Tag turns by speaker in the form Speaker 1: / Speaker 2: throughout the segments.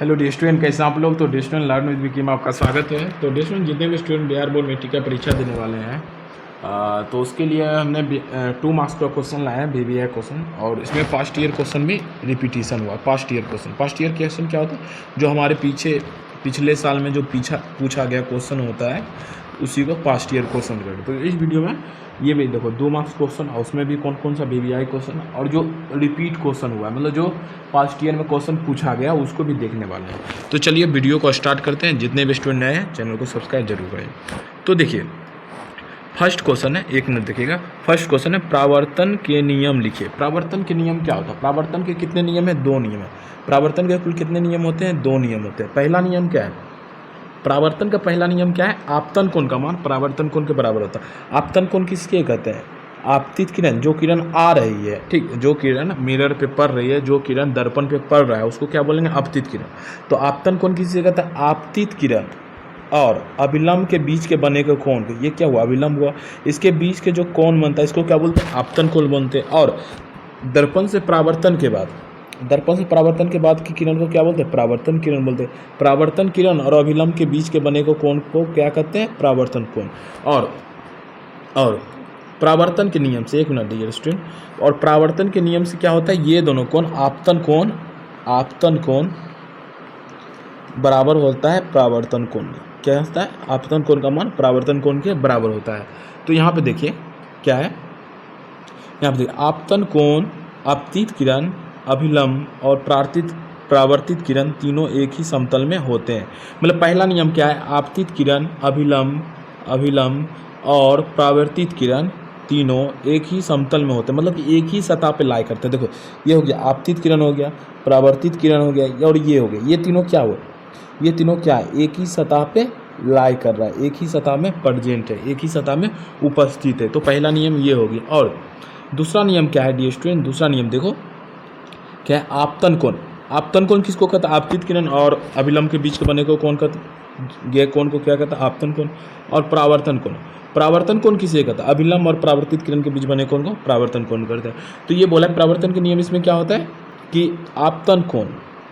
Speaker 1: Hello dear student, कैसे हैं आप लोग। तो dear student learn with Vicky में आपका स्वागत है। तो डियर स्टूडेंट, जितने भी स्टूडेंट बिहार बोर्ड मेट्रिक का परीक्षा देने वाले हैं तो उसके लिए हमने 2 मार्क्स का क्वेश्चन लाया है, बीबीए क्वेश्चन। और इसमें पास्ट ईयर क्वेश्चन भी रिपीटिशन हुआ। पास्ट ईयर क्वेश्चन क्या होता है, जो हमारे पिछले साल में जो पूछा गया क्वेश्चन होता है उसी को पास्ट ईयर क्वेश्चन कहते हैं। तो इस वीडियो में ये भी देखो 2 मार्क्स क्वेश्चन, और उसमें भी कौन कौन सा बीबीआई क्वेश्चन और जो रिपीट क्वेश्चन हुआ है, मतलब जो पास्ट ईयर में क्वेश्चन पूछा गया उसको भी देखने वाले हैं। तो चलिए वीडियो को स्टार्ट करते हैं। जितने भी स्टूडेंट नए हैं चैनल को सब्सक्राइब जरूर करें। तो देखिए फर्स्ट क्वेश्चन है, एक मिनट देखिएगा। फर्स्ट क्वेश्चन है प्रावर्तन के नियम लिखिए। प्रावर्तन के नियम क्या होता है? प्रावर्तन के कितने नियम है? 2 नियम है। प्रावर्तन के कुल कितने नियम होते हैं? 2 नियम होते हैं। पहला नियम क्या है? प्रावर्तन का पहला नियम क्या है? आपतन कोण का मान प्रावर्तन कोण के बराबर होता है। आपतन कोण किसके कहते हैं? आपतित किरण, जो किरण आ रही है, ठीक, जो किरण मिरर पे पड़ रही है, जो किरण दर्पण पे पड़ रहा है, उसको क्या बोलेंगे? आपतित किरण। तो आपतन कोण किससे कहता है? आपतित किरण और अभिलंब के बीच के बने के कोण को, ये क्या हुआ? अभिलंब हुआ। इसके बीच के जो कोण बनता है इसको क्या बोलते हैं? आपतन कोण बोलते हैं। और दर्पण से परावर्तन के बाद की किरण को क्या बोलते हैं? परावर्तन किरण बोलते हैं। परावर्तन किरण और अभिलंब के बीच के बने को कोण को क्या कहते हैं? परावर्तन कोण। और परावर्तन के नियम से, एक मिनट डियर स्टूडेंट, और परावर्तन के नियम से क्या होता है? ये दोनों कोण आपतन कोण बराबर होता है परावर्तन कोण। क्या होता है? आपतन कोण का मान परावर्तन कोण के बराबर होता है। तो यहाँ पे देखिए क्या है, यहाँ पे देखिए आपतन कोण, आपतित किरण, अभिलंब और परावर्तित किरण तीनों एक ही समतल में होते हैं। मतलब पहला नियम क्या है? आपतित किरण, अभिलंब और परावर्तित किरण तीनों एक ही समतल में होते हैं, मतलब कि एक ही सतह पे लाई करते हैं। देखो ये हो गया आपतित किरण, हो गया परावर्तित किरण, हो गया और ये हो गया। ये तीनों क्या हुए? ये तीनों क्या है? एक ही सतह पे लाई कर रहा है, एक ही सतह में प्रेजेंट है, एक ही सतह में उपस्थित है। तो पहला नियम ये हो गया। और दूसरा नियम क्या है डियर स्टूडेंट? दूसरा नियम देखो क्या है? आपतन कोण। आपतन कोण किसको कहता है? आपतित किरण और अभिलंब के बीच के बने को कौन कहते हैं? ये कोण को क्या कहता है? आपतन कोण। और परावर्तन कोण किसे कहता है? अभिलंब और परावर्तित किरण के बीच बने कोण को परावर्तन कोण करते हैं। तो ये बोला है परावर्तन के नियम। इसमें क्या होता है कि आपतन कोण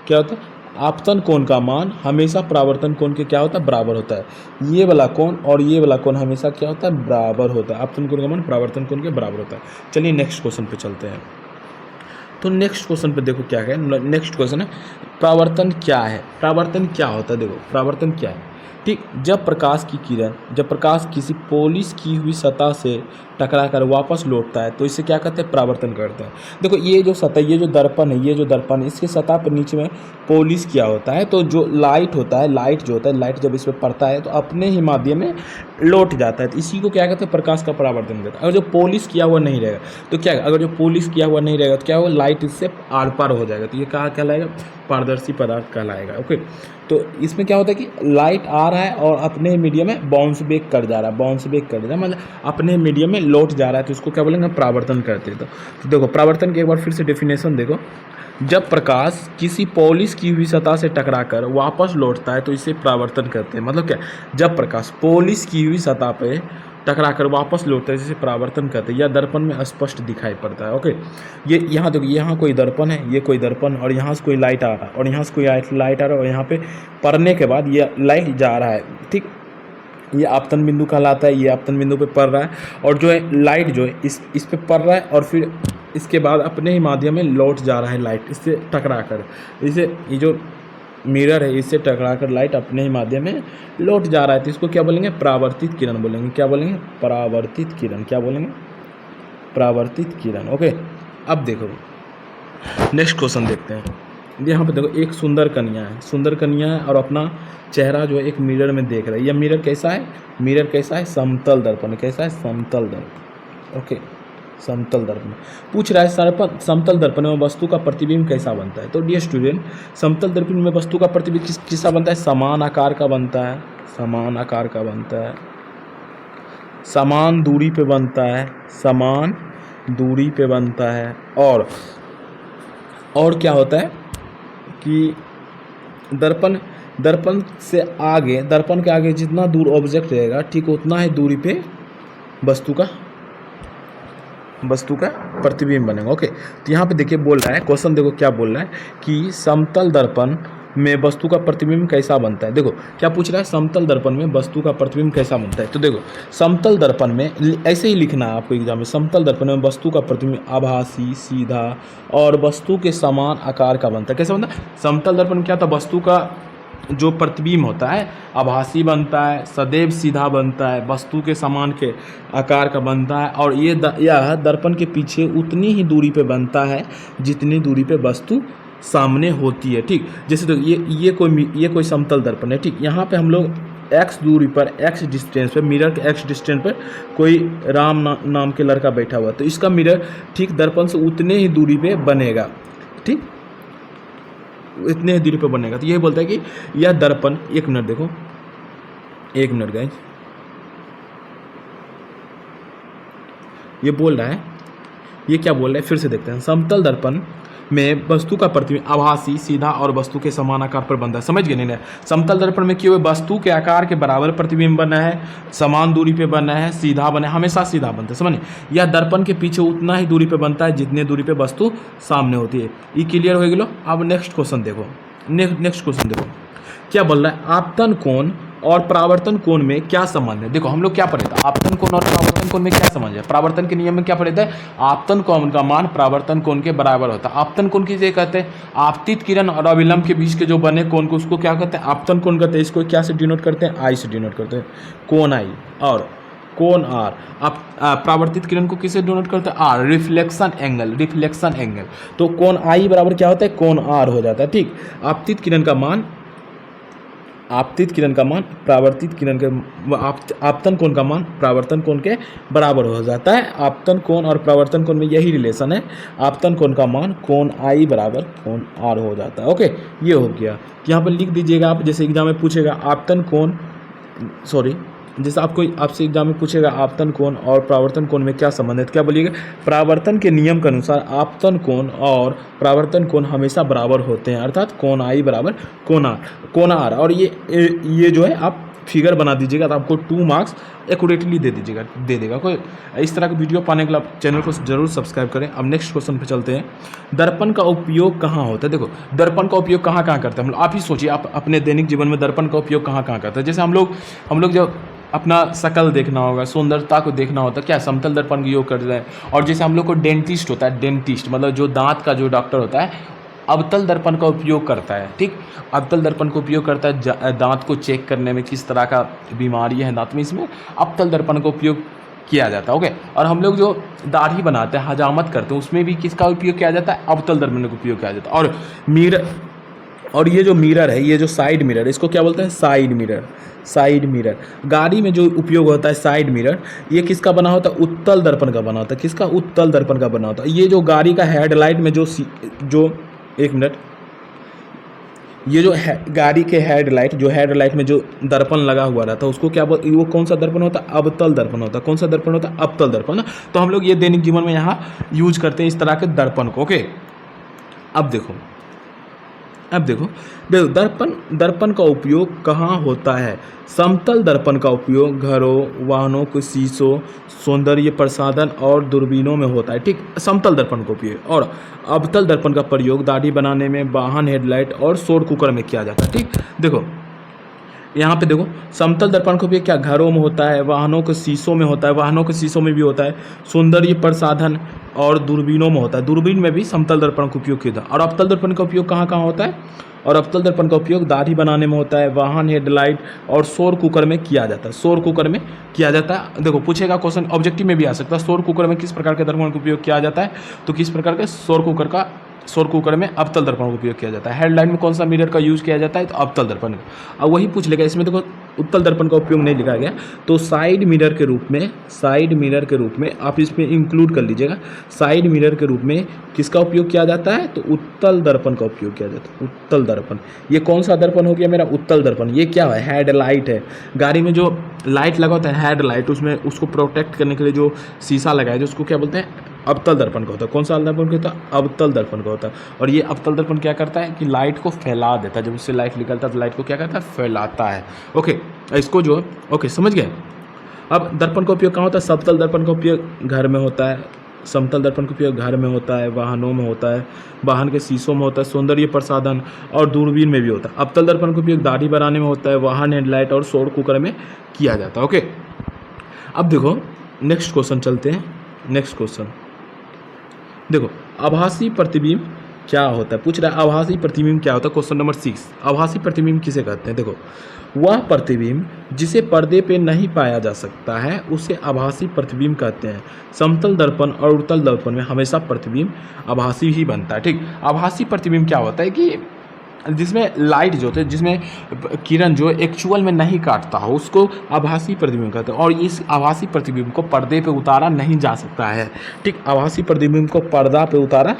Speaker 1: क्या होता है? आपतन कोण का मान हमेशा परावर्तन कोण के क्या होता है? बराबर होता है। ये वाला कोण और ये वाला कोण हमेशा क्या होता है? बराबर होता है। आपतन कोण का मान परावर्तन कोण के बराबर होता है। चलिए नेक्स्ट क्वेश्चन पे चलते हैं। तो नेक्स्ट क्वेश्चन पे देखो क्या है। नेक्स्ट क्वेश्चन है परावर्तन क्या है? परावर्तन क्या होता है? देखो परावर्तन क्या है, ठीक, जब प्रकाश किसी पॉलिश की हुई सतह से टकराकर वापस लौटता है तो इसे क्या कहते हैं? परावर्तन करते हैं। देखो ये जो सतह, ये जो दर्पण है, इसके सतह पर नीचे में पॉलिश किया होता है। तो जो लाइट जब इस पर पड़ता है तो अपने ही माध्यम में लौट जाता है। तो इसी को क्या कहते हैं? प्रकाश का परावर्तन कहते हैं। अगर जो पॉलिश किया हुआ नहीं रहेगा तो क्या, अगर जो पॉलिश किया हुआ नहीं रहेगा तो क्या होगा? लाइट इससे आर पार हो जाएगा। तो ये कहाँ कहलाएगा? पारदर्शी पदार्थ कहलाएगा। ओके, तो इसमें क्या होता है कि लाइट आ रहा है और अपने मीडियम में बाउंस बैक कर जा रहा है, मतलब अपने मीडियम में लौट जा रहा है। तो इसको क्या बोलेंगे? परावर्तन करते हैं। तो देखो परावर्तन की एक बार फिर से डेफिनेशन देखो। जब प्रकाश किसी पॉलिश की हुई सतह से टकराकर वापस लौटता है तो इसे परावर्तन करते हैं। मतलब क्या? जब प्रकाश पॉलिश की हुई सतह पे टकराकर वापस लौटता है जिसे परावर्तन करते हैं, या दर्पण में स्पष्ट दिखाई पड़ता है। ओके, ये यहाँ देखो, यहाँ कोई दर्पण है, ये कोई दर्पण, और यहाँ से कोई लाइट आ रहा है, और यहाँ से कोई लाइट आ रहा है, और यहाँ पे पड़ने के बाद ये लाइट जा रहा है, ठीक, ये आपतन बिंदु कहलाता है। ये आपतन बिंदु पे पड़ रहा है और जो है लाइट जो है इस पे पड़ रहा है और फिर इसके बाद अपने ही माध्यम में लौट जा रहा है लाइट, इससे टकरा कर। इसे ये जो मिरर है इससे टकरा कर लाइट अपने ही माध्यम में लौट जा रहा है। तो इसको क्या बोलेंगे? परावर्तित किरण बोलेंगे। क्या बोलेंगे? परावर्तित किरण। क्या बोलेंगे? परावर्तित किरण। ओके, अब देखो नेक्स्ट क्वेश्चन देखते हैं। यहाँ पे देखो एक सुंदर कन्या है और अपना चेहरा जो है एक मिरर में देख रहा है। यह मिरर कैसा है? समतल दर्पण। कैसा है? समतल दर्पण। ओके, समतल दर्पण पूछ रहा है। समतल दर्पण में वस्तु का प्रतिबिंब कैसा बनता है? तो डियर स्टूडेंट, समतल दर्पण में वस्तु का प्रतिबिंब किसका बनता है? समान आकार का बनता है, समान दूरी पे बनता है, और क्या होता है कि दर्पण के आगे जितना दूर ऑब्जेक्ट रहेगा, ठीक उतना ही दूरी पे वस्तु का प्रतिबिंब बनेगा। ओके, तो यहाँ पे देखिए बोल रहा है, क्वेश्चन देखो क्या बोल रहा है कि समतल दर्पण में वस्तु का प्रतिबिंब कैसा बनता है। देखो क्या पूछ रहा है, समतल दर्पण में वस्तु का प्रतिबिंब कैसा बनता है। तो देखो समतल दर्पण में ऐसे ही लिखना है आपको एग्जाम में, समतल दर्पण में वस्तु का प्रतिबिंब आभासी, सीधा और वस्तु के समान आकार का बनता है। कैसा बनता है, समतल दर्पण में क्या था, वस्तु का जो प्रतिबिंब होता है आभासी बनता है, सदैव सीधा बनता है, वस्तु के समान के आकार का बनता है, और यह दर्पण के पीछे उतनी ही दूरी पे बनता है जितनी दूरी पे वस्तु सामने होती है। ठीक, जैसे तो ये कोई समतल दर्पण है। ठीक, यहाँ पे हम लोग x दूरी पर, x डिस्टेंस पे, मिरर के x डिस्टेंस पर कोई राम नाम के लड़का बैठा हुआ, तो इसका मिरर ठीक दर्पण से उतने ही दूरी पे बनेगा। ठीक, इतने ही दूरी पे बनेगा। तो यही बोलता है कि यह दर्पण, एक मिनट देखो, एक मिनट गाइस, ये बोल रहा है, ये क्या बोल रहा है फिर से देखते हैं। समतल दर्पण में वस्तु का प्रतिबिंब आभासी, सीधा और वस्तु के समान आकार पर बनता है। समझ गए नहीं? समतल दर्पण में क्यों वस्तु के आकार के बराबर प्रतिबिंब बना है, समान दूरी पे बना है, सीधा बना है, हमेशा सीधा बनता है। समझ, यह दर्पण के पीछे उतना ही दूरी पे बनता है जितने दूरी पे वस्तु सामने होती है। ये क्लियर हो गया। अब नेक्स्ट क्वेश्चन देखो, नेक्स्ट क्वेश्चन देखो क्या बोल रहा है, आपतन कोण और परावर्तन कोण में क्या संबंध है। देखो हम लोग क्या पढ़े थे, आपतन कोण और परावर्तन कोण में क्या संबंध है। परावर्तन के नियम में क्या पढ़े थे, आपतन कोण का मान परावर्तन कोण के बराबर होता है। आपतन कोण किसे कहते हैं, आपतित किरण और अविलंब के बीच के जो बने कोण को उसको क्या कहते हैं, आपतन कोण कहते हैं। इसको क्या से डिनोट करते हैं, आई से डिनोट करते हैं, कोण आई और कोण आर। आप परावर्तित किरण को किसे डिनोट करते हैं, R, reflection angle, reflection angle. तो कोण आई बराबर क्या होता है, कोण आर हो जाता है। ठीक, आपतित किरण का मान, आपतित किरण का मान परावर्तित किरण के, आपतन कोण का मान परावर्तन कोण के बराबर हो जाता है। आपतन कोण और परावर्तन कोण में यही रिलेशन है। आपतन कोण का मान कोण आई बराबर कोण आर हो जाता है। ओके, ये हो गया। यहाँ पर लिख दीजिएगा आप, जैसे एग्जाम में पूछेगा आपतन कोण, सॉरी, जैसे आपसे एग्जाम में पूछेगा आपतन कोण और परावर्तन कोण में क्या संबंध है, तो क्या बोलिएगा, परावर्तन के नियम के अनुसार आपतन कोण और परावर्तन कोण हमेशा बराबर होते हैं, अर्थात कोण आई बराबर कोण आर। और ये जो है आप फिगर बना दीजिएगा तो आपको 2 मार्क्स एक्यूरेटली दे देगा। कोई इस तरह की वीडियो पाने के लिए आप चैनल को जरूर सब्सक्राइब करें। अब नेक्स्ट क्वेश्चन पे चलते हैं, दर्पण का उपयोग कहाँ होता है। देखो दर्पण का उपयोग कहाँ करते हैं हम लोग, आप ही सोचिए, आप अपने दैनिक जीवन में दर्पण का उपयोग कहाँ करते हैं। जैसे हम लोग जब अपना शकल देखना होगा, सुंदरता को देखना होता है, क्या समतल दर्पण का योग करते हैं। और जैसे हम लोग को डेंटिस्ट होता है, डेंटिस्ट मतलब जो दांत का जो डॉक्टर होता है, अवतल दर्पण का उपयोग करता है। ठीक, अवतल दर्पण का उपयोग करता है दांत को चेक करने में, किस तरह का बीमारी है दांत में, इसमें अवतल दर्पण का उपयोग किया जाता है। ओके, और हम लोग जो दाढ़ी बनाते हैं, हजामत करते हैं, उसमें भी किसका उपयोग किया जाता है, अवतल दर्पण का उपयोग किया जाता है। और मिरर, और ये जो मिरर है, ये जो साइड मिरर, इसको क्या बोलते हैं, साइड मिरर। साइड मिरर, गाड़ी में जो उपयोग होता है साइड मिरर, ये किसका बना होता है, उत्तल दर्पण का बना होता है। किसका, उत्तल दर्पण का बना होता है। ये जो गाड़ी का हेडलाइट में जो एक मिनट, ये जो गाड़ी के हेडलाइट में जो दर्पण लगा हुआ रहता है, उसको क्या बोलते, वो कौन सा दर्पण होता है, अवतल दर्पण होता है। कौन सा दर्पण होता है, अवतल दर्पण। तो हम लोग ये दैनिक जीवन में यहाँ यूज करते हैं इस तरह के दर्पण को। ओके, अब देखो दर्पण का उपयोग कहाँ होता है। समतल दर्पण का उपयोग घरों, वाहनों के शीशों, सौंदर्य प्रसाधन और दूरबीनों में होता है। ठीक, समतल दर्पण का उपयोग। और अवतल दर्पण का प्रयोग दाढ़ी बनाने में, वाहन हेडलाइट और शोर कुकर में किया जाता है। ठीक, देखो यहाँ पे देखो, समतल दर्पण का उपयोग क्या घरों में होता है, वाहनों के शीशों में होता है, वाहनों के शीशों में भी होता है, सौंदर्य प्रसाधन और दूरबीनों में होता है, दूरबीन में भी समतल दर्पण का उपयोग किया जाता है। और अवतल दर्पण का उपयोग कहाँ होता है, और अवतल दर्पण का उपयोग दाढ़ी बनाने में होता है, वाहन हेडलाइट और शोर कुकर में किया जाता है। शोर कुकर में किया जाता है। देखो पूछेगा क्वेश्चन, ऑब्जेक्टिव में भी आ सकता है, शोर कुकर में किस प्रकार के दर्पण का उपयोग किया जाता है, तो किस प्रकार के शोर कुकर में अवतल दर्पण का उपयोग किया जाता है। हेडलाइट में कौन सा मिरर का यूज किया जाता है, तो अवतल दर्पण का। अब वही पूछ लेगा, इसमें देखो उत्तल दर्पण का उपयोग नहीं लिखा गया, तो साइड मिरर के रूप में आप इसमें इंक्लूड कर लीजिएगा। साइड मिरर के रूप में किसका उपयोग किया जाता है, तो उत्तल दर्पण का उपयोग किया जाता है। उत्तल दर्पण, ये कौन सा दर्पण हो गया मेरा, उत्तल दर्पण। ये क्या है, हेडलाइट है। गाड़ी में जो लाइट लगा होता है हेडलाइट, उसमें उसको प्रोटेक्ट करने के लिए जो शीशा लगाया है, उसको क्या बोलते हैं, अवतल दर्पण का होता है। कौन सा दर्पण का होता है, अवतल दर्पण का होता है। और ये अवतल दर्पण क्या करता है कि लाइट को फैला देता है, जब उससे लाइट निकलता है तो लाइट को क्या करता है, फैलाता है। ओके, इसको जो, ओके समझ गए। अब दर्पण का उपयोग कहाँ होता है, समतल दर्पण का उपयोग घर में होता है, समतल दर्पण का उपयोग घर में होता है, वाहनों में होता है, वाहन के शीशों में होता है, सौंदर्य प्रसाधन और दूरबीन में भी होता है। अवतल दर्पण का उपयोग दाढ़ी बनाने में होता है, वाहन हेडलाइट और सौर कुकर में किया जाता है। ओके, अब देखो नेक्स्ट क्वेश्चन चलते हैं। नेक्स्ट क्वेश्चन देखो, आभासी प्रतिबिंब क्या होता है, पूछ रहा है आभासी प्रतिबिंब क्या होता है। क्वेश्चन नंबर 6, आभासी प्रतिबिंब किसे कहते हैं। देखो, वह प्रतिबिंब जिसे पर्दे पे नहीं पाया जा सकता है उसे आभासी प्रतिबिंब कहते हैं। समतल दर्पण और उत्तल दर्पण में हमेशा प्रतिबिंब आभासी ही बनता है। ठीक, आभासी प्रतिबिंब क्या होता है कि जिसमें लाइट जो होते हैं, जिसमें किरण जो एक्चुअल में नहीं काटता हो, उसको आभासी प्रतिबिंब कहते हैं। और इस आभासी प्रतिबिंब को पर्दे पे उतारा नहीं जा सकता है। ठीक, आभासी प्रतिबिंब को पर्दा पे उतारा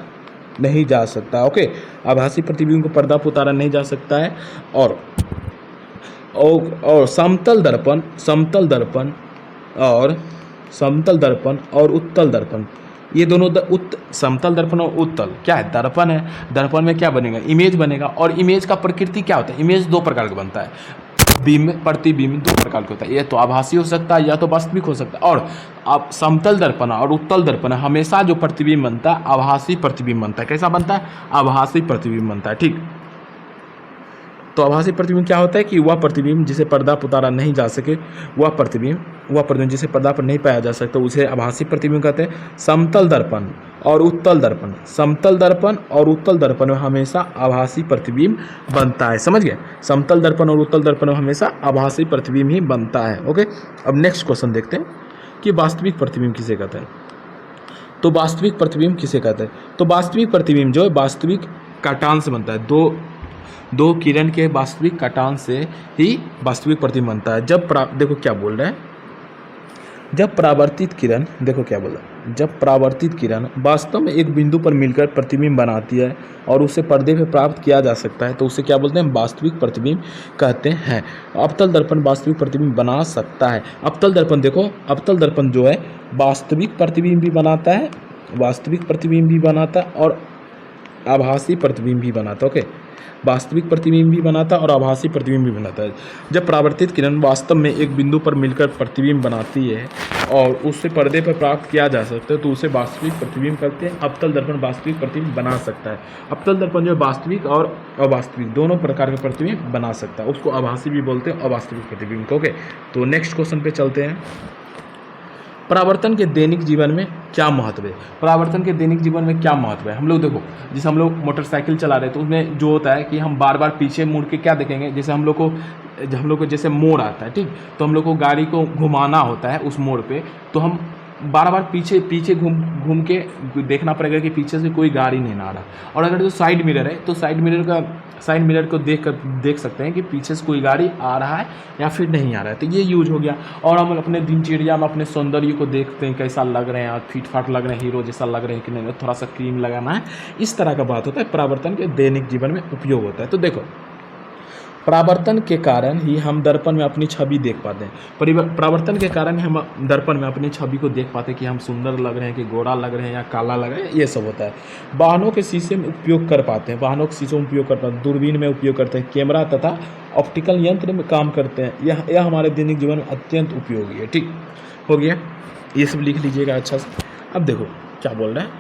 Speaker 1: नहीं जा सकता। ओके, आभासी प्रतिबिंब को पर्दा पे उतारा नहीं जा सकता है। और समतल दर्पण और उत्तल दर्पण, ये दोनों समतल दर्पण और उत्तल क्या है, दर्पण है। दर्पण में क्या बनेगा, इमेज बनेगा। और इमेज का प्रकृति क्या होता है, इमेज दो प्रकार का बनता है, प्रतिबिंब दो प्रकार का होता है। ये तो आभासी हो सकता है या तो वास्तविक हो सकता है। और अब समतल दर्पण और उत्तल दर्पण हमेशा जो प्रतिबिंब बनता है आभासी प्रतिबिंब बनता है। कैसा बनता है, आभासी प्रतिबिंब बनता है। ठीक, तो आभासी प्रतिबिंब क्या होता है कि वह प्रतिबिंब जिसे पर्दा पर उतारा नहीं जा सके, वह प्रतिबिंब जिसे पर्दा पर नहीं पाया जा सकता उसे आभासी प्रतिबिंब कहते हैं। समतल दर्पण और उत्तल दर्पण में हमेशा आभासी प्रतिबिंब बनता है। समझ गए, समतल दर्पण और उत्तल दर्पण में हमेशा आभासी प्रतिबिंब ही बनता है। ओके, अब नेक्स्ट क्वेश्चन देखते हैं कि वास्तविक प्रतिबिंब किसे कहते हैं। तो वास्तविक प्रतिबिंब किसे कहते हैं, तो वास्तविक प्रतिबिंब जो है वास्तविक कटान से बनता है। दो किरण के वास्तविक कटान से ही वास्तविक प्रतिबिंब बनता है। देखो क्या बोल रहे हैं, जब परावर्तित किरण, देखो क्या बोल रहा है, जब परावर्तित किरण वास्तव में एक बिंदु पर मिलकर प्रतिबिंब बनाती है और उसे पर्दे पे प्राप्त किया जा सकता है तो उसे क्या बोलते हैं, वास्तविक प्रतिबिंब कहते हैं। अवतल दर्पण वास्तविक प्रतिबिंब बना सकता है। अवतल दर्पण देखो, अवतल दर्पण जो है वास्तविक प्रतिबिंब भी बनाता है, और आभासी प्रतिबिंब भी बनाता है। ओके, वास्तविक प्रतिबिंब भी बनाता है और आभासी प्रतिबिंब भी बनाता है। जब परावर्तित किरण वास्तव में एक बिंदु पर मिलकर प्रतिबिंब बनाती है और उससे पर्दे पर प्राप्त किया जा सकता है तो उसे वास्तविक प्रतिबिंब कहते हैं। अवतल दर्पण वास्तविक प्रतिबिंब बना सकता है। अवतल दर्पण जो है वास्तविक और अवास्तविक दोनों प्रकार के प्रतिबिंब बना सकता है, उसको आभासी भी बोलते हैं, अवास्तविक प्रतिबिंब को। ओके, तो नेक्स्ट क्वेश्चन पे चलते हैं। परावर्तन के दैनिक जीवन में क्या महत्व है, परावर्तन के दैनिक जीवन में क्या महत्व है। हम लोग देखो, जैसे हम लोग मोटरसाइकिल चला रहे हैं तो उसमें जो होता है कि हम बार बार पीछे मुड़ के क्या देखेंगे, जैसे हम लोग को जैसे मोड़ आता है, ठीक, तो हम लोग को गाड़ी को घुमाना होता है उस मोड़ पे, तो हम बार बार पीछे घूम के देखना पड़ेगा कि पीछे से कोई गाड़ी नहीं आ रहा। और अगर जो साइड मिरर है तो साइड मिरर को देख सकते हैं कि पीछे से कोई गाड़ी आ रहा है या फिर नहीं आ रहा है। तो ये यूज हो गया। और हम अपने दिनचर्या में अपने सौंदर्य को देखते हैं, कैसा लग रहे हैं, फिट फाट लग रहे हैं, हीरो जैसा लग रहे हैं कि नहीं, थोड़ा सा क्रीम लगाना है, इस तरह का बात होता है। परावर्तन के दैनिक जीवन में उपयोग होता है। तो देखो, परावर्तन के कारण ही हम दर्पण में अपनी छवि देख पाते हैं। परावर्तन के कारण ही हम दर्पण में अपनी छवि को देख पाते हैं कि हम सुंदर लग रहे हैं, कि गोरा लग रहे हैं या काला लग रहे हैं, ये सब होता है। वाहनों के शीशे में उपयोग कर पाते हैं, वाहनों के शीशों में उपयोग कर पाते हैं, दूरबीन में उपयोग करते हैं, कैमरा तथा ऑप्टिकल यंत्र में काम करते हैं। यह हमारे दैनिक जीवन में अत्यंत उपयोगी है। ठीक हो गया, ये सब लिख लीजिएगा अच्छा से। अब देखो क्या बोल रहे हैं,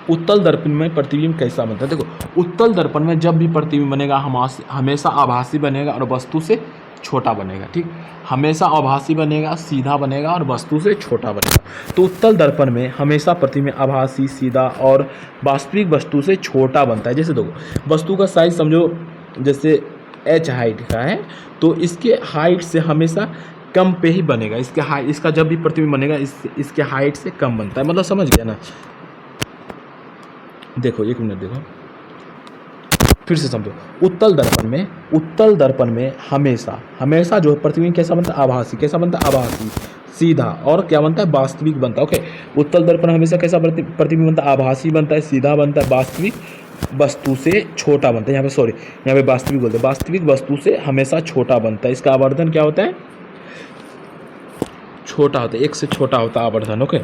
Speaker 1: उत्तल दर्पण में प्रतिबिंब कैसा बनता है। देखो, उत्तल दर्पण में जब भी प्रतिबिंब बनेगा हमेशा आभासी बनेगा और वस्तु से छोटा बनेगा। ठीक, हमेशा आभासी बनेगा, सीधा बनेगा और वस्तु से छोटा बनेगा। तो उत्तल दर्पण में हमेशा प्रतिबिंब आभासी, सीधा और वास्तविक वस्तु से छोटा बनता है। जैसे देखो, वस्तु का साइज समझो जैसे h हाइट का है तो इसके हाइट से हमेशा कम पे ही बनेगा। इसका जब भी प्रतिबिंब बनेगा इसके हाइट से कम बनता है। मतलब समझ गया ना। देखो एक मिनट, देखो फिर से समझो। उत्तल दर्पण में हमेशा जो प्रतिबिंब कैसा बनता है, आभासी। कैसा बनता है, आभासी, सीधा और क्या बनता है, वास्तविक बनता है। ओके, उत्तल दर्पण हमेशा कैसा प्रतिबिंब बनता है, आभासी बनता है, सीधा बनता है, वास्तविक वस्तु से छोटा बनता है। यहाँ पे वास्तविक बोलते हैं, वास्तविक वस्तु से हमेशा छोटा बनता है। इसका आवर्धन क्या होता है, छोटा होता है, एक से छोटा होता है आवर्धन। ओके,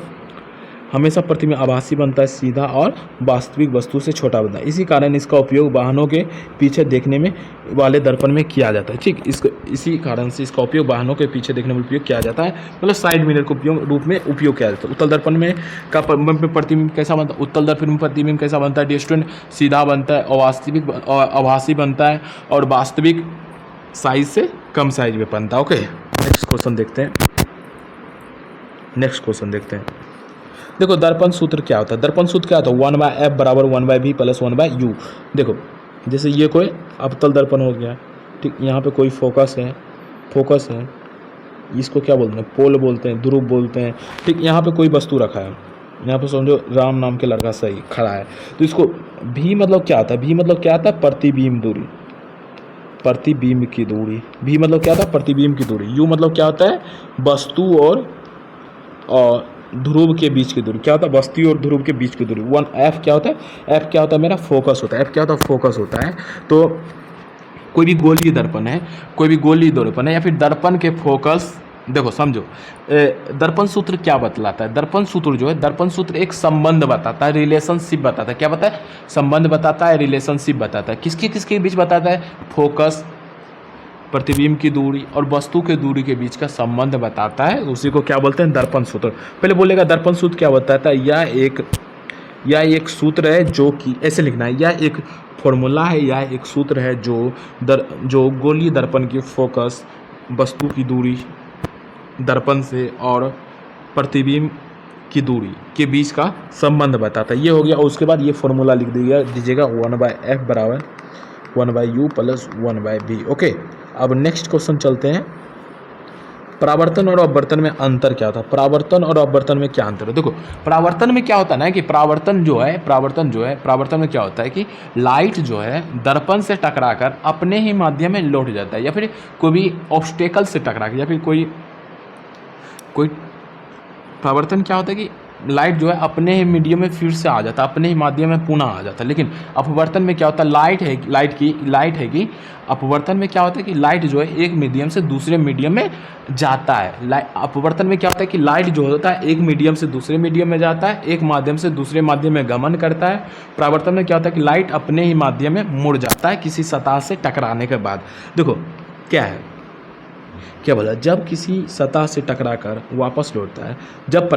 Speaker 1: हमेशा प्रतिबिंब आभासी बनता है, सीधा और वास्तविक वस्तु से छोटा बनता है। इसी कारण इसका उपयोग वाहनों के पीछे देखने में वाले दर्पण में किया जाता है। ठीक, इसी कारण से इसका उपयोग वाहनों के पीछे देखने में उपयोग किया जाता है, मतलब साइड मिरर के रूप में उपयोग किया जाता है। उत्तल दर्पण में का प्रतिबिंब कैसा बनता है? उत्तल दर्पण में प्रतिबिंब कैसा बनता है? डिस्टेंट सीधा बनता है, अवास्तविक आभासी बनता है और वास्तविक साइज से कम साइज में बनता है। ओके, नेक्स्ट क्वेश्चन देखते हैं। देखो दर्पण सूत्र क्या होता है? दर्पण सूत्र क्या होता है? 1/f बराबर 1/v प्लस 1/u। देखो जैसे ये कोई अवतल दर्पण हो गया, ठीक, यहाँ पे कोई फोकस है, इसको क्या बोलते हैं? पोल बोलते हैं, ध्रुव बोलते हैं। ठीक, यहाँ पे कोई वस्तु रखा है, यहाँ पे समझो राम नाम के लड़का सही खड़ा है, तो इसको भी मतलब क्या आता है? भी मतलब क्या आता है? प्रतिबिंब की दूरी। भी मतलब क्या था? प्रतिबिंब की दूरी। यू मतलब क्या होता है? वस्तु और ध्रुव के बीच की दूरी। क्या होता है? वस्तु और ध्रुव के बीच की दूरी। 1f क्या होता है? f क्या होता है? मेरा फोकस होता है। f क्या होता है? फोकस होता है। तो कोई भी गोलीय दर्पण है या फिर दर्पण के फोकस, देखो समझो दर्पण सूत्र क्या बतलाता है? दर्पण सूत्र एक संबंध बताता है, रिलेशनशिप बताता है। क्या बताता है? संबंध बताता है, रिलेशनशिप बताता है। किसके बीच बताता है? फोकस, प्रतिबिंब की दूरी और वस्तु के दूरी के बीच का संबंध बताता है। उसी को क्या बोलते हैं? दर्पण सूत्र। पहले बोलेगा दर्पण सूत्र क्या बताता है? यह एक सूत्र है जो कि ऐसे लिखना है, यह एक फॉर्मूला है, यह एक सूत्र है जो गोलीय दर्पण की फोकस, वस्तु की दूरी दर्पण से और प्रतिबिंब की दूरी के बीच का संबंध बताता है। ये हो गया। और उसके बाद ये फॉर्मूला लिख दीजिएगा 1/f बराबर 1/u प्लस 1/v। ओके, अब नेक्स्ट क्वेश्चन चलते हैं। परावर्तन और अपवर्तन में अंतर क्या होता है? परावर्तन और अपवर्तन में क्या अंतर है? देखो परावर्तन में क्या होता है ना कि परावर्तन में क्या होता है कि लाइट जो है दर्पण से टकराकर अपने ही माध्यम में लौट जाता है, या फिर कोई भी ऑब्स्टेकल से टकरा के, या फिर कोई परावर्तन क्या होता है कि लाइट जो है अपने ही मीडियम में फिर से आ जाता है, अपने ही माध्यम में पुनः आ जाता है। लेकिन अपवर्तन में क्या होता है? लाइट है कि अपवर्तन में क्या होता है कि लाइट जो है एक मीडियम से दूसरे मीडियम में जाता है। अपवर्तन में क्या होता है कि लाइट जो होता है एक मीडियम से दूसरे मीडियम में जाता है, एक माध्यम से दूसरे माध्यम में गमन करता है। परावर्तन में क्या होता है कि लाइट अपने ही माध्यम में मुड़ जाता है किसी सतह से टकराने के बाद। देखो क्या है, क्या बोला? जब किसी सतह से टकराकर वापस लौटता है, जब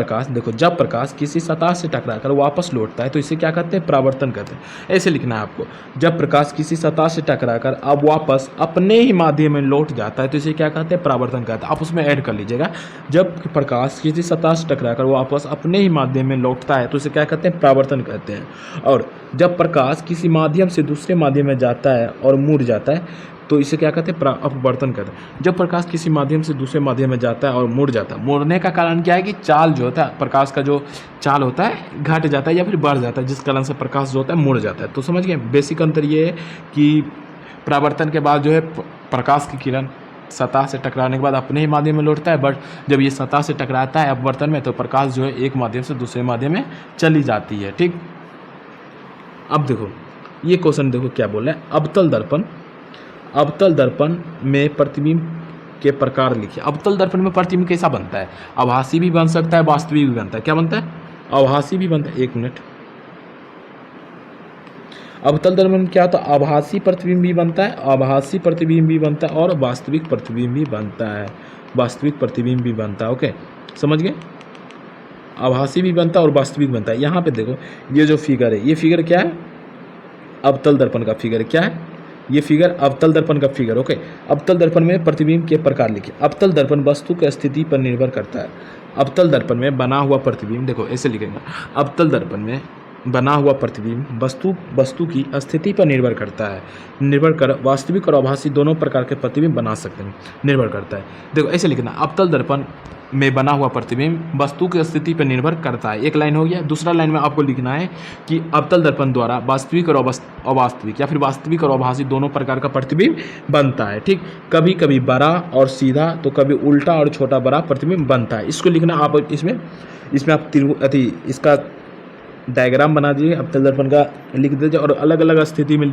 Speaker 1: प्रकाश किसी सतह से टकराकर वापस लौटता है तो इसे क्या कहते हैं? परावर्तन कहते हैं। ऐसे लिखना है आपको, जब प्रकाश किसी सतह से टकराकर अब वापस अपने ही माध्यम में लौट जाता है तो इसे क्या कहते हैं? परावर्तन कहते हैं। आप उसमें ऐड कर लीजिएगा, जब प्रकाश किसी सतह से टकराकर वापस अपने ही माध्यम में लौटता है तो इसे क्या कहते हैं? परावर्तन कहते हैं। और जब प्रकाश किसी माध्यम से दूसरे माध्यम में जाता है और मुड़ जाता है तो इसे क्या कहते हैं? अपवर्तन कहते हैं। जब प्रकाश किसी माध्यम से दूसरे माध्यम में जाता है और मुड़ जाता है, मुड़ने का कारण क्या है कि चाल जो होता है, प्रकाश का जो चाल होता है घट जाता है या फिर बढ़ जाता है, जिस कारण से प्रकाश जो होता है मुड़ जाता है। तो समझ गए? बेसिक अंतर ये है कि परावर्तन के बाद जो है प्रकाश की किरण सतह से टकराने के बाद अपने ही माध्यम में लौटता है, बट जब ये सतह से टकराता है अपवर्तन में तो प्रकाश जो है एक माध्यम से दूसरे माध्यम में चली जाती है। ठीक, अब देखो ये क्वेश्चन देखो क्या बोल रहा है। अवतल दर्पण में प्रतिबिंब के प्रकार लिखिए। अवतल दर्पण में प्रतिबिंब कैसा बनता है? आभासी भी बन सकता है, वास्तविक भी बनता है। क्या बनता है? आभासी भी बनता है। एक मिनट, अवतल दर्पण क्या होता है? आभासी प्रतिबिंब भी बनता है, और वास्तविक प्रतिबिंब भी बनता है। ओके, समझ गए? आभासी भी बनता है और वास्तविक बनता है। यहाँ पे देखो ये जो फिगर है, ये फिगर क्या है? अवतल दर्पण का फिगर। क्या है ये फिगर? अवतल दर्पण का फिगर। ओके, अवतल दर्पण में प्रतिबिंब के प्रकार लिखिए। अवतल दर्पण वस्तु की स्थिति पर निर्भर करता है। अवतल दर्पण में बना हुआ प्रतिबिंब, देखो ऐसे लिखेंगे, अवतल दर्पण में बना हुआ प्रतिबिंब वस्तु की स्थिति पर निर्भर कर वास्तविक और आभासी दोनों प्रकार के प्रतिबिंब बना सकते हैं, निर्भर करता है। देखो ऐसे लिखना, अवतल दर्पण में बना हुआ प्रतिबिंब वस्तु की स्थिति पर निर्भर करता है। एक लाइन हो गया। दूसरा लाइन में आपको लिखना है कि अवतल दर्पण द्वारा वास्तविक और अवास्तविक या फिर वास्तविक और आभासी दोनों प्रकार का प्रतिबिंब बनता है। ठीक, कभी कभी बड़ा और सीधा तो कभी उल्टा और छोटा बड़ा प्रतिबिंब बनता है। इसको लिखना आप इसमें आप इसका डायग्राम बना दीजिए, अवतल दर्पण का लिख दीजिए और अलग अलग स्थिति में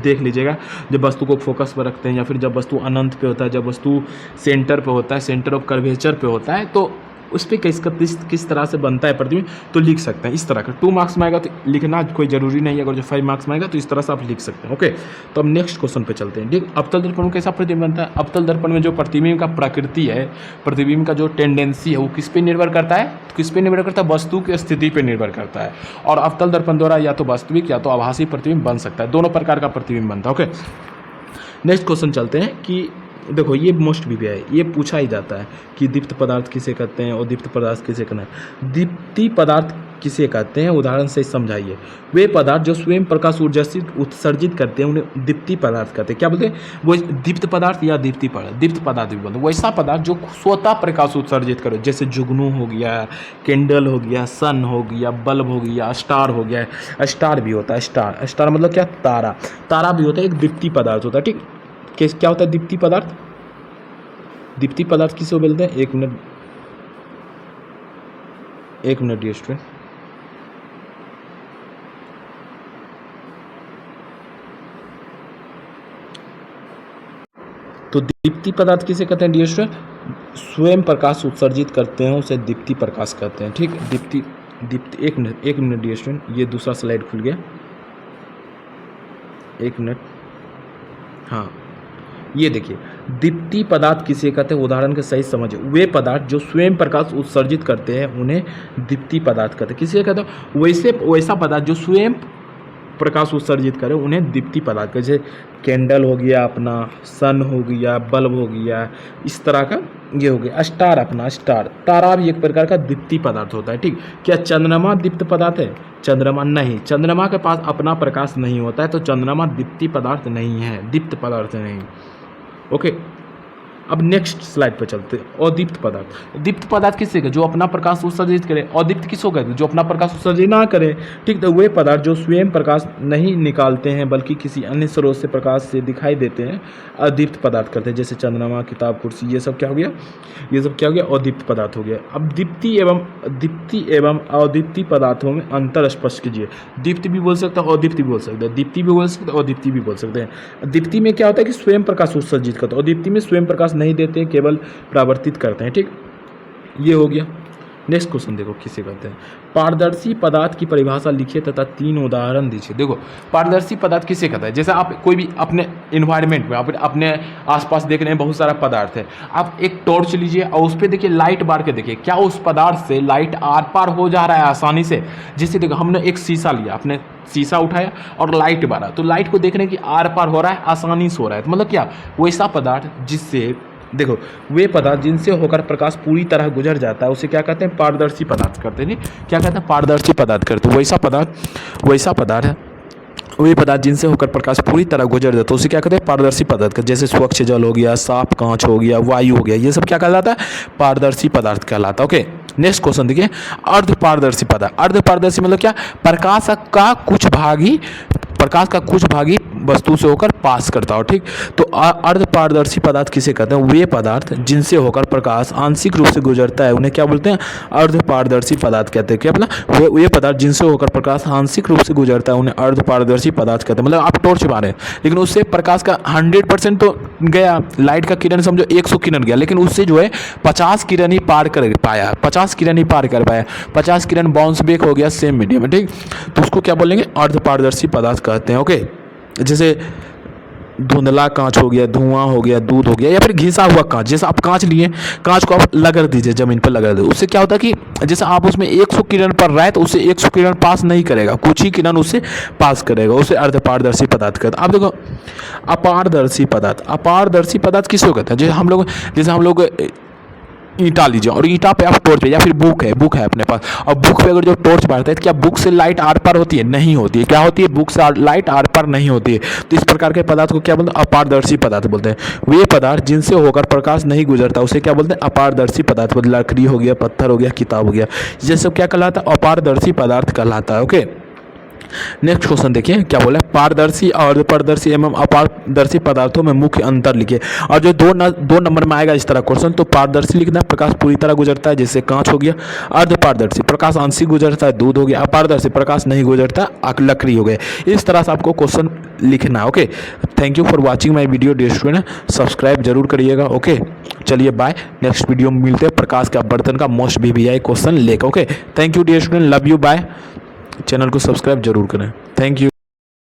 Speaker 1: देख लीजिएगा। जब वस्तु को फोकस पर रखते हैं या फिर जब वस्तु अनंत पे होता है, जब वस्तु सेंटर पे होता है, सेंटर ऑफ कर्वेचर पे होता है, तो उस पर किस तरह से बनता है प्रतिबिंब तो लिख सकते हैं इस तरह का। 2 मार्क्स में आएगा तो लिखना कोई ज़रूरी नहीं है, अगर जो 5 मार्क्स में आएगा तो इस तरह से आप लिख सकते हैं। ओके, तो अब नेक्स्ट क्वेश्चन पे चलते हैं। ठीक, अवतल दर्पण में कैसा प्रतिबिंब बनता है? अवतल दर्पण में जो प्रतिबिंब का प्रकृति है, प्रतिबिंब का जो टेंडेंसी है वो किस पे निर्भर करता है? किस पे निर्भर करता है? वस्तु की स्थिति पे निर्भर करता है। और अवतल दर्पण द्वारा या तो वास्तविक या तो आभासी प्रतिबिंब बन सकता है, दोनों प्रकार का प्रतिबिंब बनता है। ओके, नेक्स्ट क्वेश्चन चलते हैं कि देखो ये मोस्ट भी है, ये पूछा ही जाता है कि दीप्त पदार्थ किसे कहते हैं और दीप्त पदार्थ किसे कहते हैं। दीप्ति पदार्थ किसे कहते हैं, उदाहरण से समझाइए। वे पदार्थ जो स्वयं प्रकाश ऊर्जा से उत्सर्जित करते हैं उन्हें दीप्ति पदार्थ कहते हैं। क्या बोलते हैं? वो दीप्त पदार्थ या दीप्ति पदार्थ, दीप्त पदार्थ भी बोलते हैं। वैसा पदार्थ जो स्वतः प्रकाश उत्सर्जित करे, जैसे जुगनू हो गया, कैंडल हो गया, सन हो गया, बल्ब हो गया, स्टार हो गया। स्टार भी होता है, स्टार मतलब क्या? तारा। तारा भी होता है, एक दीप्ति पदार्थ होता है। ठीक, क्या होता है दीप्ति पदार्थ? दीप्ति पदार्थ किसे बोलते हैं? एक मिनट डियर स्टूडेंट। तो दीप्ति पदार्थ किसे कहते हैं डियर स्टूडेंट? स्वयं प्रकाश उत्सर्जित करते हैं उसे दीप्ति प्रकाश कहते हैं। ठीक, दीप्ति एक मिनट डियर स्टूडेंट, ये दूसरा स्लाइड खुल गया, एक मिनट। हाँ, ये देखिए दीप्ति पदार्थ किसे कहते हैं, उदाहरण के सही समझिए। वे पदार्थ जो स्वयं प्रकाश उत्सर्जित करते हैं उन्हें दीप्ति पदार्थ कहते हैं। किसे कहते हैं? वैसा पदार्थ जो स्वयं प्रकाश उत्सर्जित करे उन्हें दीप्ति पदार्थ, जैसे कैंडल हो गया, अपना सन हो गया, बल्ब हो गया, इस तरह का ये हो गया। स्टार, अपना स्टार, तारा भी एक प्रकार का दीप्ति पदार्थ होता है। ठीक, क्या चंद्रमा दीप्त पदार्थ है? चंद्रमा नहीं, चंद्रमा के पास अपना प्रकाश नहीं होता है, तो चंद्रमा दीप्ति पदार्थ नहीं है, दीप्त पदार्थ नहीं। ओके, अब नेक्स्ट स्लाइड पर चलते हैं। अदीप्त पदार्थ। दीप्त पदार्थ किससे कहे? जो अपना प्रकाश उत्सर्जित करे। अदीप्त किसको कहते हैं? जो अपना प्रकाश उत्सर्जित ना करे। ठीक, तो वे पदार्थ जो स्वयं प्रकाश नहीं निकालते हैं बल्कि किसी अन्य स्रोत से प्रकाश से दिखाई देते हैं, अदीप्त पदार्थ कहते हैं। जैसे चंद्रमा, किताब, कुर्सी, ये सब क्या हो गया? ये सब क्या हो गया? अदीप्त पदार्थ हो गया। अब दीप्ति एवं अदीप्ति पदार्थों में अंतर स्पष्ट कीजिए। दीप्ति भी बोल सकते हैं, अदीप्ति भी बोल सकते हैं, दीप्ति भी बोल सकते हैं, अदीप्ति भी बोल सकते हैं। दीप्ति में क्या होता है कि स्वयं प्रकाश उत्सर्जित करते हैं, और दीप्ति में स्वयं प्रकाश नहीं देते, केवल परावर्तित करते हैं। ठीक, ये हो गया। नेक्स्ट क्वेश्चन देखो किसे कहते हैं। पारदर्शी पदार्थ की परिभाषा लिखिए तथा 3 उदाहरण दीजिए। देखो पारदर्शी पदार्थ किसे कहता है? जैसे आप कोई भी अपने इन्वायरमेंट में, आप अपने आसपास देख रहे हैं बहुत सारा पदार्थ है, आप एक टॉर्च लीजिए और उस पर देखिए, लाइट बार के देखिए, क्या उस पदार्थ से लाइट आर पार हो जा रहा है आसानी से? जैसे देखो हमने एक शीशा लिया, आपने शीशा उठाया और लाइट बारा, तो लाइट को देखने की आर पार हो रहा है, आसानी से हो रहा है। तो मतलब क्या? वैसा पदार्थ जिससे, देखो वे पदार्थ जिनसे होकर प्रकाश पूरी तरह गुजर जाता है उसे क्या कहते हैं? पारदर्शी पदार्थ करते हैं। क्या कहते हैं? पारदर्शी पदार्थ करते हैं। वैसा पदार्थ है, वे पदार्थ जिनसे होकर प्रकाश पूरी तरह गुजर जाता है उसे क्या कहते हैं? पारदर्शी पदार्थ। जैसे स्वच्छ जल हो गया, साफ कांच हो गया, वायु हो गया, ये सब क्या कहलाता है? पारदर्शी पदार्थ कहलाता है। ओके, नेक्स्ट क्वेश्चन देखिए। अर्ध पारदर्शी पदार्थ। अर्ध पारदर्शी मतलब क्या? प्रकाश का कुछ भागी वस्तु से होकर पास करता हो। ठीक, तो अर्ध पारदर्शी पदार्थ किसे कहते हैं? वे पदार्थ जिनसे होकर प्रकाश आंशिक रूप से गुजरता है उन्हें क्या बोलते हैं? अर्ध पारदर्शी पदार्थ कहते हैं। क्या अपना वे पदार्थ जिनसे होकर प्रकाश आंशिक रूप से गुजरता है उन्हें अर्ध पारदर्शी पदार्थ कहते हैं। मतलब आप टॉर्च मारे लेकिन उससे प्रकाश का 100% तो गया, लाइट का किरण समझो 100 किरण गया, लेकिन उससे जो है 50 किरण ही पार कर पाया, 50 किरण ही पार कर पाया, 50 किरण बाउंस बैक हो गया सेम मीडियम में। ठीक, तो उसको क्या बोलेंगे? अर्ध पारदर्शी पदार्थ कहते हैं। ओके, जैसे धुंधला कांच हो गया, धुआं हो गया, दूध हो गया, या फिर घिसा हुआ कांच। जैसे आप कांच लिए, कांच को आप लगड़ दीजिए, जमीन पर लगड़ दे, उससे क्या होता है कि जैसे आप उसमें 100 किरण पर रहे तो उससे 100 किरण पास नहीं करेगा, कुछ ही किरण उससे पास करेगा, उसे अर्धपारदर्शी पदार्थ कहते हैं। आप देखो अपारदर्शी पदार्थ किसको कहते हैं? जैसे हम लोग ईंटा लीजिए और ईंटा पे आप टॉर्च पे, या फिर बुक है अपने पास, और बुक पे अगर जो टॉर्च मारते हैं तो क्या बुक से लाइट आर पार होती है? नहीं होती है। क्या होती है? बुक से लाइट आर पार नहीं होती है। तो इस प्रकार के पदार्थ को क्या बोलते हैं? अपारदर्शी पदार्थ बोलते हैं। वे पदार्थ जिनसे होकर प्रकाश नहीं गुजरता उसे क्या बोलते हैं? अपारदर्शी पदार्थ। लकड़ी हो गया, पत्थर हो गया, किताब हो गया, ये सब क्या कहलाता है? अपारदर्शी पदार्थ कहलाता है। ओके, नेक्स्ट क्वेश्चन देखिए क्या बोला है, पारदर्शी और पारदर्शी एवं अपारदर्शी पदार्थों में मुख्य अंतर लिखिए। और जो दो नंबर में आएगा इस तरह क्वेश्चन, तो पारदर्शी लिखना प्रकाश पूरी तरह गुजरता है जैसे कांच हो गया, अर्धपारदर्शी प्रकाश आंशिक गुजरता है दूध हो गया, अपारदर्शी प्रकाश नहीं गुजरता लकड़ी हो गए। इस तरह से आपको क्वेश्चन लिखना है। Okay, thank you for watching my video dear student, subscribe जरूर करिएगा। ओके, चलिए बाय, नेक्स्ट वीडियो में मिलते हैं प्रकाश का बर्तन का मोस्ट VVI क्वेश्चन लेकर। Okay, thank you dear student, love you, bye. Channel को सब्सक्राइब जरूर करें, थैंक यू।